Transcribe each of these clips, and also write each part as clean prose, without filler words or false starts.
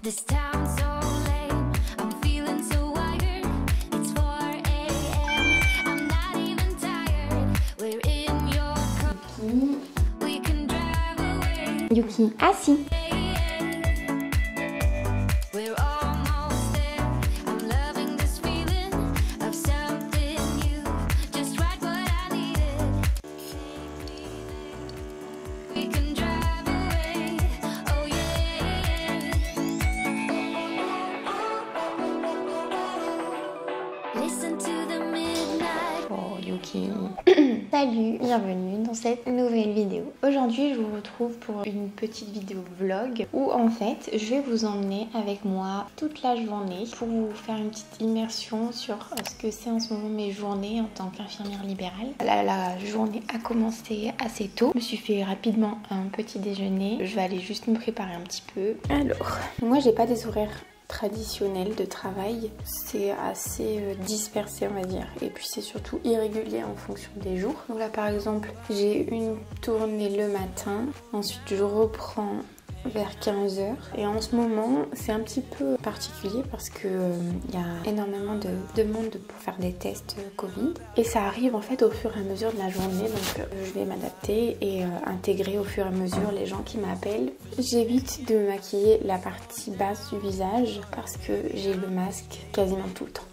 This town's so lame, I'm feeling so wired. It's 4 a.m. I'm not even tired. We're in your company. We can drive away. Yuki, assis. We're almost there. I'm loving this feeling of something new. Just right what I needed. We can drive away. Oh yeah. Listen to the midnight. Oh Yuki. Salut, bienvenue dans cette nouvelle vidéo. Aujourd'hui je vous retrouve pour une petite vidéo vlog où en fait je vais vous emmener avec moi toute la journée pour vous faire une petite immersion sur ce que c'est en ce moment mes journées en tant qu'infirmière libérale. La journée a commencé assez tôt. Je me suis fait rapidement un petit déjeuner. Je vais aller juste me préparer un petit peu. Alors, moi j'ai pas des horaires traditionnel de travail, c'est assez dispersé on va dire, et puis c'est surtout irrégulier en fonction des jours. Donc là par exemple j'ai une tournée le matin, ensuite je reprends vers 15h et en ce moment c'est un petit peu particulier parce que il y a énormément de demandes pour faire des tests Covid et ça arrive en fait au fur et à mesure de la journée, donc je vais m'adapter et intégrer au fur et à mesure les gens qui m'appellent. J'évite de me maquiller la partie basse du visage parce que j'ai le masque quasiment tout le temps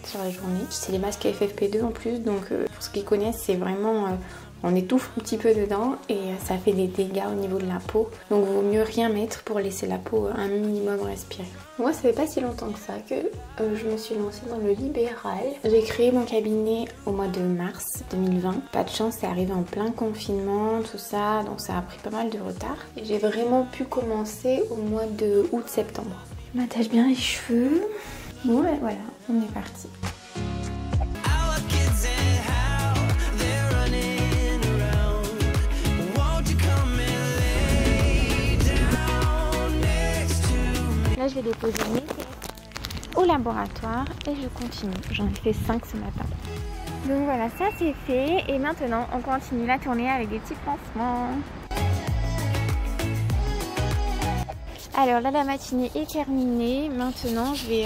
sur la journée. C'est les masques FFP2 en plus, donc pour ceux qui connaissent c'est vraiment on étouffe un petit peu dedans et ça fait des dégâts au niveau de la peau. Donc il vaut mieux rien mettre pour laisser la peau un minimum respirer. Moi ça fait pas si longtemps que ça que je me suis lancée dans le libéral. J'ai créé mon cabinet au mois de mars 2020. Pas de chance, c'est arrivé en plein confinement, tout ça, donc ça a pris pas mal de retard. Et j'ai vraiment pu commencer au mois de août-septembre. Je m'attache bien les cheveux. Ouais, voilà, on est parti. Là, je vais déposer mes tests au laboratoire et je continue. J'en ai fait 5 ce matin. Donc voilà, ça c'est fait. Et maintenant, on continue la tournée avec des petits pansements. Alors là, la matinée est terminée. Maintenant, je vais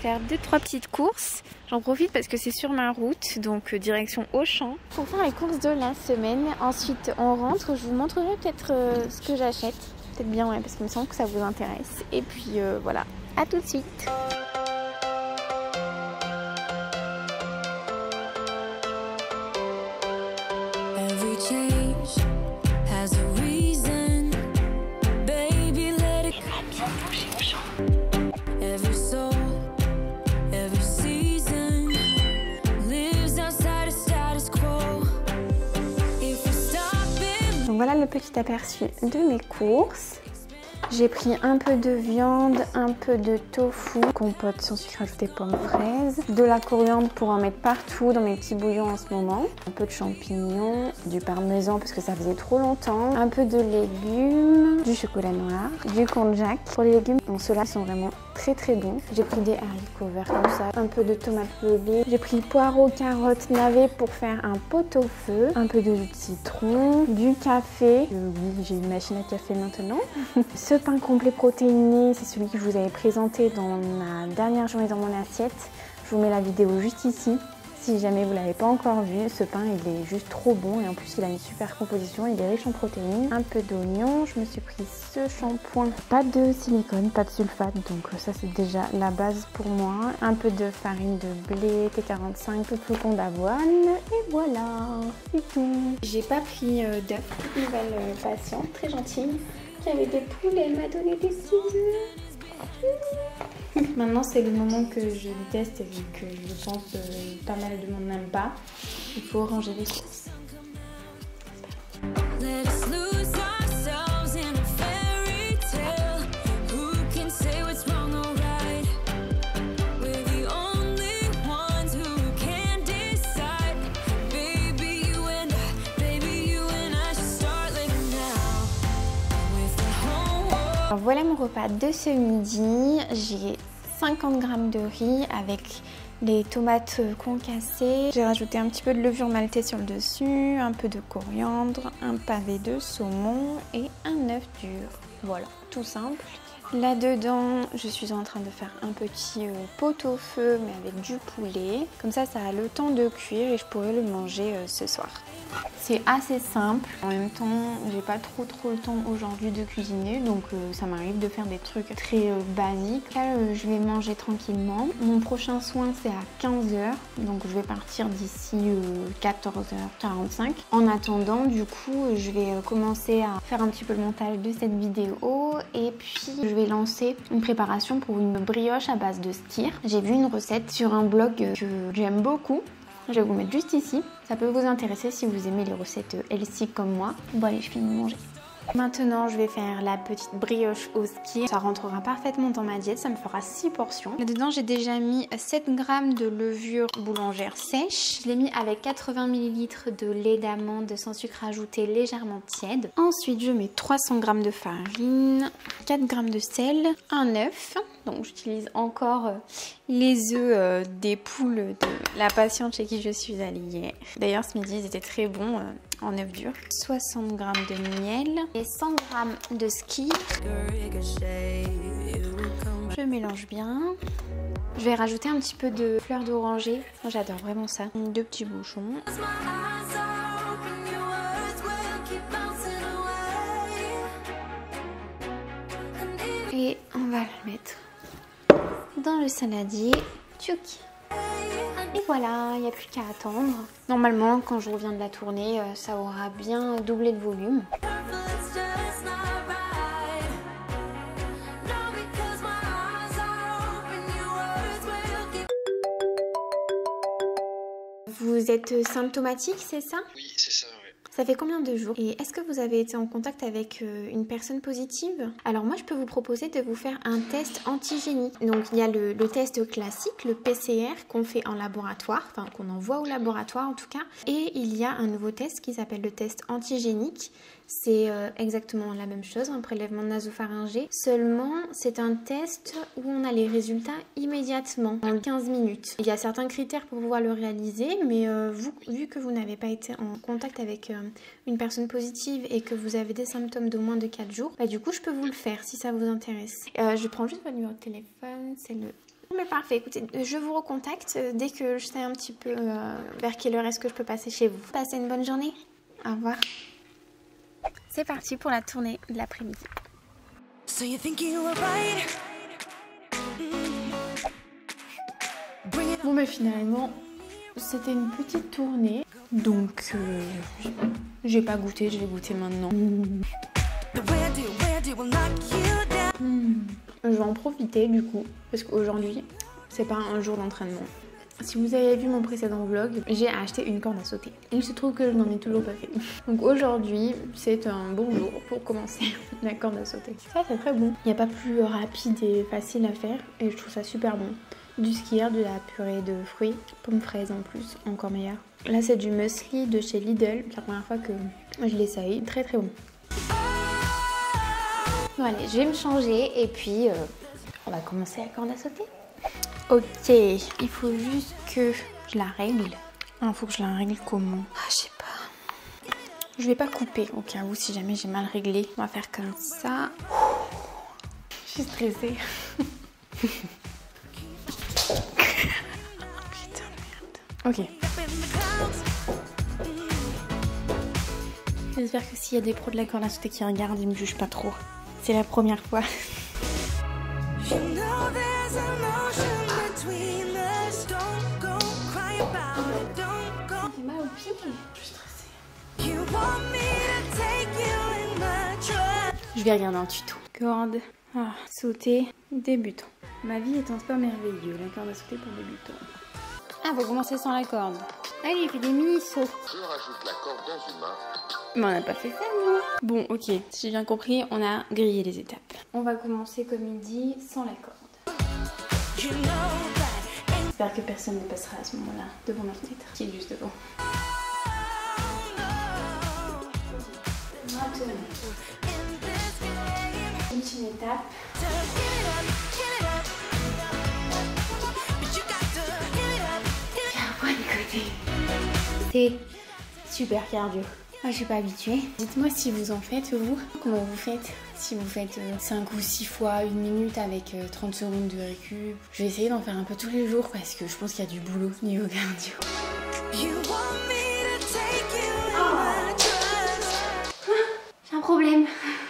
faire 2-3 petites courses. J'en profite parce que c'est sur ma route, donc direction Auchan. Pour faire les courses de la semaine. Ensuite, on rentre. Je vous montrerai peut-être ce que j'achète. Peut-être bien, ouais, parce qu'il me semble que ça vous intéresse. Et puis voilà, à tout de suite. Donc voilà le petit aperçu de mes courses. J'ai pris un peu de viande, un peu de tofu, compote sans sucre ajouté, pommes fraises, de la coriandre pour en mettre partout dans mes petits bouillons en ce moment, un peu de champignons, du parmesan parce que ça faisait trop longtemps, un peu de légumes, du chocolat noir, du konjac. Pour les légumes, bon, ceux-là sont vraiment très très bons. J'ai pris des haricots verts comme ça, un peu de tomates levées, j'ai pris poireaux, carottes lavées pour faire un pot-au-feu, un peu de jus de citron, du café. Oui, j'ai une machine à café maintenant. Ce pain complet protéiné, c'est celui que je vous avais présenté dans ma dernière journée dans mon assiette. Je vous mets la vidéo juste ici. Si jamais vous ne l'avez pas encore vu, ce pain il est juste trop bon et en plus il a une super composition, il est riche en protéines. Un peu d'oignon, je me suis pris ce shampoing, pas de silicone, pas de sulfate, donc ça c'est déjà la base pour moi. Un peu de farine de blé, T45, tout flocon d'avoine et voilà, c'est tout. J'ai pas pris d'œufs, toute nouvelle patiente, très gentille, qui avait des poules et elle m'a donné des 6 œufs. Maintenant c'est le moment que je déteste vu que je pense que pas mal de monde n'aime pas. Il faut ranger les courses. Alors voilà mon repas de ce midi. J'ai 50 g de riz avec les tomates concassées. J'ai rajouté un petit peu de levure maltaise sur le dessus, un peu de coriandre, un pavé de saumon et un œuf dur. Voilà, tout simple. Là-dedans, je suis en train de faire un petit pot-au-feu, mais avec du poulet. Comme ça a le temps de cuire et je pourrai le manger ce soir. C'est assez simple. En même temps, j'ai pas trop le temps aujourd'hui de cuisiner, donc ça m'arrive de faire des trucs très basiques. Là, je vais manger tranquillement. Mon prochain soin, c'est à 15h, donc je vais partir d'ici 14h45. En attendant, du coup, je vais commencer à faire un petit peu le montage de cette vidéo et puis je vais lancer une préparation pour une brioche à base de skyr. J'ai vu une recette sur un blog que j'aime beaucoup. Je vais vous mettre juste ici. Ça peut vous intéresser si vous aimez les recettes healthy comme moi. Bon allez, je finis de manger. Maintenant, je vais faire la petite brioche au skyr. Ça rentrera parfaitement dans ma diète, ça me fera 6 portions. Là-dedans, j'ai déjà mis 7 g de levure boulangère sèche. Je l'ai mis avec 80 ml de lait d'amande sans sucre ajouté légèrement tiède. Ensuite, je mets 300 g de farine, 4 g de sel, un œuf. Donc, j'utilise encore les œufs des poules de la patiente chez qui je suis allée hier. D'ailleurs, ce midi, ils étaient très bons en œuf dur. 60 g de miel et 100 g de skyr. Je mélange bien. Je vais rajouter un petit peu de fleur d'oranger. Moi, j'adore vraiment ça. 2 petits bouchons. Et on va le mettre dans le saladier. Tchouk. Et voilà, il n'y a plus qu'à attendre. Normalement, quand je reviens de la tournée, ça aura bien doublé de volume. Vous êtes symptomatique, c'est ça? Oui, c'est ça, oui. Ça fait combien de jours? Et est-ce que vous avez été en contact avec une personne positive? Alors moi, je peux vous proposer de vous faire un test antigénique. Donc il y a le test classique, le PCR qu'on fait en laboratoire, enfin qu'on envoie au laboratoire en tout cas. Et il y a un nouveau test qui s'appelle le test antigénique. C'est exactement la même chose, un prélèvement nasopharyngé. Seulement, c'est un test où on a les résultats immédiatement, en 15 minutes. Il y a certains critères pour pouvoir le réaliser, mais vu que vous n'avez pas été en contact avec une personne positive et que vous avez des symptômes de moins de 4 jours, bah, du coup, je peux vous le faire si ça vous intéresse. Je prends juste votre numéro de téléphone, c'est le... Mais parfait, écoutez, je vous recontacte dès que je sais un petit peu vers quelle heure est-ce que je peux passer chez vous. Passez une bonne journée. Au revoir. C'est parti pour la tournée de l'après-midi. Bon mais finalement, c'était une petite tournée. Donc, j'ai pas goûté, je vais goûter maintenant. Je vais en profiter du coup, parce qu'aujourd'hui, c'est pas un jour d'entraînement. Si vous avez vu mon précédent vlog, j'ai acheté une corde à sauter. Il se trouve que je n'en ai toujours pas fait. Donc aujourd'hui, c'est un bon jour pour commencer la corde à sauter. Ça, c'est très bon. Il n'y a pas plus rapide et facile à faire et je trouve ça super bon. Du skyr, de la purée de fruits, pommes fraises en plus, encore meilleur. Là, c'est du muesli de chez Lidl. C'est la première fois que je l'essaye. Très très bon. Bon allez, je vais me changer et puis on va commencer la corde à sauter. Ok, il faut juste que je la règle. Il faut que je la règle comment? Ah, je sais pas. Je vais pas couper au cas où si jamais j'ai mal réglé. On va faire comme ça. Je suis stressée. Putain de merde. Ok. J'espère que s'il y a des pros de la corde à sauter qui regardent, ils me jugent pas trop. C'est la première fois. Je vais regarder un tuto. Corde à sauter débutant. Ma vie est un sport merveilleux. La corde à sauter pour débutants. Ah, faut commencer sans la corde. Allez, il fait des mini-sauts. Je rajoute la corde dans une main. Mais on n'a pas fait ça, nous. Bon, ok. Si j'ai bien compris, on a grillé les étapes. On va commencer, comme il dit, sans la corde. J'espère que personne ne passera à ce moment-là devant ma fenêtre, qui est juste devant. Maintenant, une étape. C'est super cardio. Moi, je suis pas habituée. Dites-moi si vous en faites, vous. Comment vous faites? Si vous faites 5 ou 6 fois 1 minute avec 30 secondes de récup, je vais essayer d'en faire un peu tous les jours parce que je pense qu'il y a du boulot niveau cardio.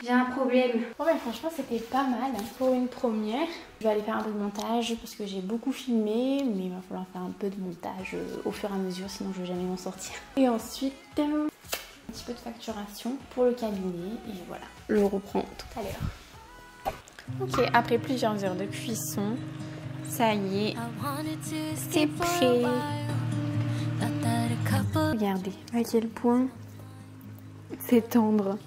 J'ai un problème. Bon ben franchement c'était pas mal pour une première. Je vais aller faire un peu de montage parce que j'ai beaucoup filmé, mais il va falloir faire un peu de montage au fur et à mesure, sinon je vais jamais m'en sortir. Et ensuite un petit peu de facturation pour le cabinet et voilà. Je reprends tout à l'heure. Ok, après plusieurs heures de cuisson, ça y est, c'est prêt. Regardez à quel point c'est tendre.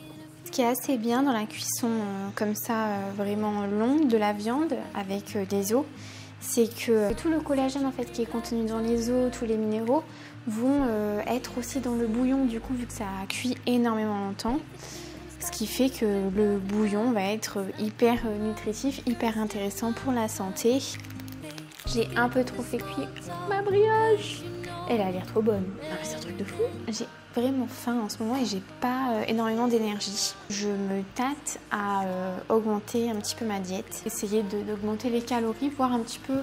Ce qui est assez bien dans la cuisson comme ça vraiment longue de la viande avec des os, c'est que tout le collagène en fait qui est contenu dans les os, tous les minéraux vont être aussi dans le bouillon du coup vu que ça cuit énormément longtemps. Ce qui fait que le bouillon va être hyper nutritif, hyper intéressant pour la santé. J'ai un peu trop fait cuire ma brioche. Elle a l'air trop bonne. Ah, c'est un truc de fou. J'ai vraiment faim en ce moment et j'ai pas énormément d'énergie. Je me tâte à augmenter un petit peu ma diète. Essayer d'augmenter les calories, voir un petit peu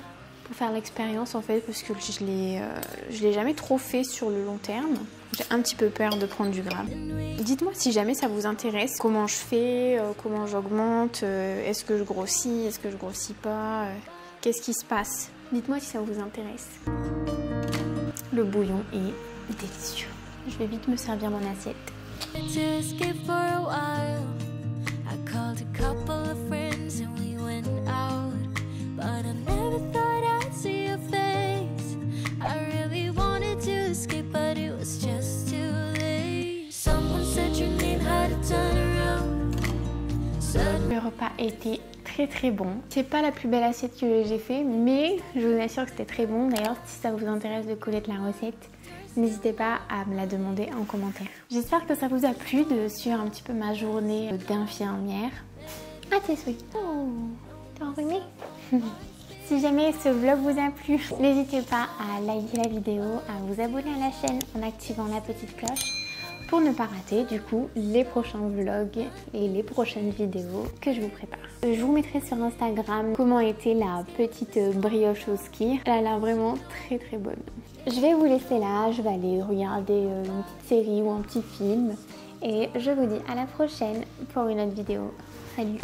pour faire l'expérience en fait parce que je l'ai jamais trop fait sur le long terme. J'ai un petit peu peur de prendre du gras. Dites-moi si jamais ça vous intéresse, comment je fais, comment j'augmente, est-ce que je grossis, est-ce que je grossis pas, qu'est-ce qui se passe. Dites-moi si ça vous intéresse. Le bouillon est délicieux. Je vais vite me servir mon assiette. Le repas était très bon. C'est pas la plus belle assiette que j'ai fait, mais je vous assure que c'était très bon. D'ailleurs, si ça vous intéresse de connaître la recette, n'hésitez pas à me la demander en commentaire. J'espère que ça vous a plu de suivre un petit peu ma journée d'infirmière. Ah, t'es sweet. Oh, t'es enrhumée. Si jamais ce vlog vous a plu, n'hésitez pas à liker la vidéo, à vous abonner à la chaîne en activant la petite cloche pour ne pas rater du coup les prochains vlogs et les prochaines vidéos que je vous prépare. Je vous mettrai sur Instagram comment était la petite brioche au ski. Elle a l'air vraiment très bonne. Je vais vous laisser là, je vais aller regarder une petite série ou un petit film et je vous dis à la prochaine pour une autre vidéo. Salut!